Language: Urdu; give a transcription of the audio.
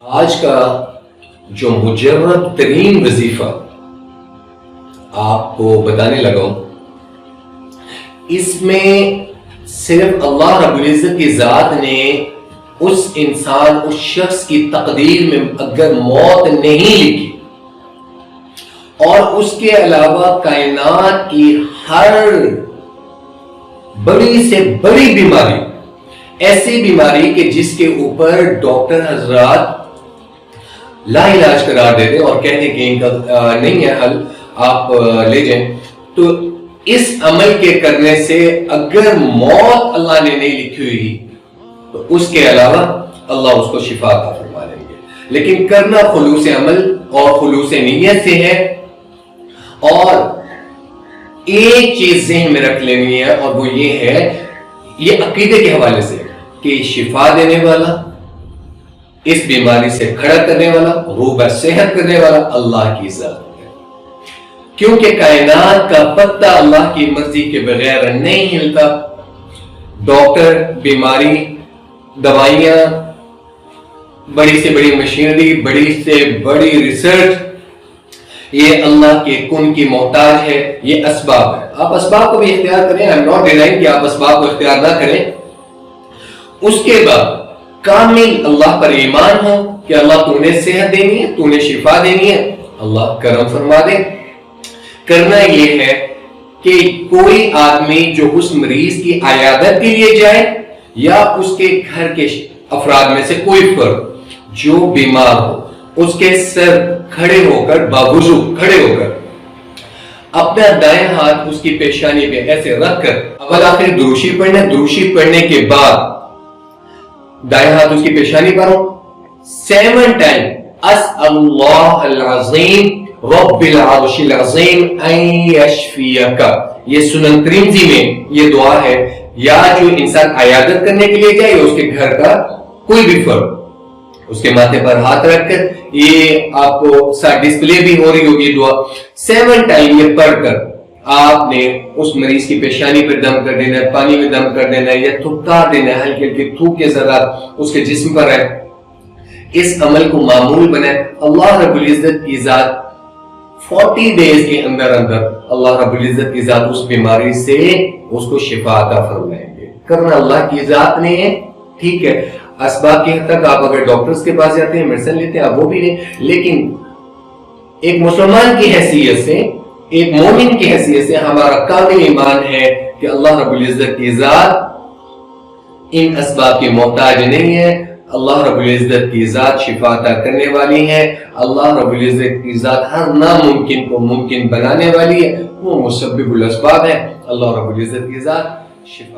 آج کا جو مجرب ترین وظیفہ آپ کو بتانے لگا ہوں، اس میں صرف اللہ رب العزت کی ذات نے اس انسان اس شخص کی تقدیر میں اگر موت نہیں لکھی اور اس کے علاوہ کائنات کی ہر بڑی سے بڑی بیماری، ایسی بیماری کہ جس کے اوپر ڈاکٹر حضرات لا علاج قرار دیتے اور کہتے کہ ان کا نہیں ہے حل، آپ لے جائیں، تو اس عمل کے کرنے سے اگر موت اللہ نے نہیں لکھی ہوئی تو اس کے علاوہ اللہ اس کو شفا عطا فرما لیں گے، لیکن کرنا خلوص عمل اور خلوص نیت سے ہے۔ اور ایک چیز ذہن میں رکھ لینی ہے اور وہ یہ ہے، یہ عقیدے کے حوالے سے کہ شفا دینے والا، اس بیماری سے کھڑا کرنے والا، روح صحت کرنے والا اللہ کی ذات ہے، کیونکہ کائنات کا پتہ اللہ کی مرضی کے بغیر نہیں ہلتا۔ ڈاکٹر، بیماری، دوائیاں، بڑی سے بڑی مشینری، بڑی سے بڑی ریسرچ، یہ اللہ کے کن کی محتاج ہے، یہ اسباب ہے۔ آپ اسباب کو بھی اختیار کریں، I'm not denying کہ آپ اسباب کو اختیار نہ کریں۔ اس کے بعد کامل اللہ پر ایمان ہو کہ اللہ تو نے صحت دینی ہے، تو نے شفا دینی ہے، اللہ کرم فرما دے۔ کرنا یہ ہے کہ کوئی آدمی جو اس مریض کی عیادت کے لیے جائے یا اس کے گھر کے افراد میں سے کوئی فرد جو بیمار ہو، اس کے سر کھڑے ہو کر، باوضو کھڑے ہو کر، اپنا دائیں ہاتھ اس کی پیشانی پہ ایسے رکھ کر اول آخر دروشی پڑھنا، دروشی پڑھنے کے بعد دائیں ہاتھ اس کی پیشانی پر ہو، 7 ٹائم اسأل اللہ العظیم رب العرش العظیم ان یشفیک، یہ سنن ترمذی میں یہ دعا ہے، یا جو انسان عیادت کرنے کے لیے جائے، اس کے گھر کا کوئی بھی فرد اس کے ماتھے پر ہاتھ رکھ کر، یہ آپ کو ساتھ ڈسپلے بھی ہو رہی ہوگی دعا، 7 ٹائم یہ پڑھ کر آپ نے اس مریض کی پیشانی پر دم کر دینا ہے، پانی میں دم کر دینا ہے یا تھوکا دینا ہے، ہلکے ہلکے تھوک کے ذرات اس کے جسم پر ہے۔ اس عمل کو معمول بنائے، اللہ رب العزت کی ذات 40 ڈیز کے اندر اللہ رب العزت کی ذات اس بیماری سے اس کو شفا عطا فرمائیں گے۔ کرنا اللہ کی ذات نے ہے، ٹھیک ہے، اسباب کی حد تک آپ اگر ڈاکٹرز کے پاس جاتے ہیں، میڈیسن لیتے ہیں، آپ وہ بھی لیں، لیکن ایک مسلمان کی حیثیت سے، ایک مومن کی حیثیت سے ہمارا کامل ایمان ہے کہ اللہ رب العزت کی ذات ان اسباب کی محتاج نہیں ہے، اللہ رب العزت کی ذات شفا عطا کرنے والی ہے، اللہ رب العزت کی ذات ہر ناممکن کو ممکن بنانے والی ہے، وہ مسبب الاسباب ہے، اللہ رب العزت کی ذات شفا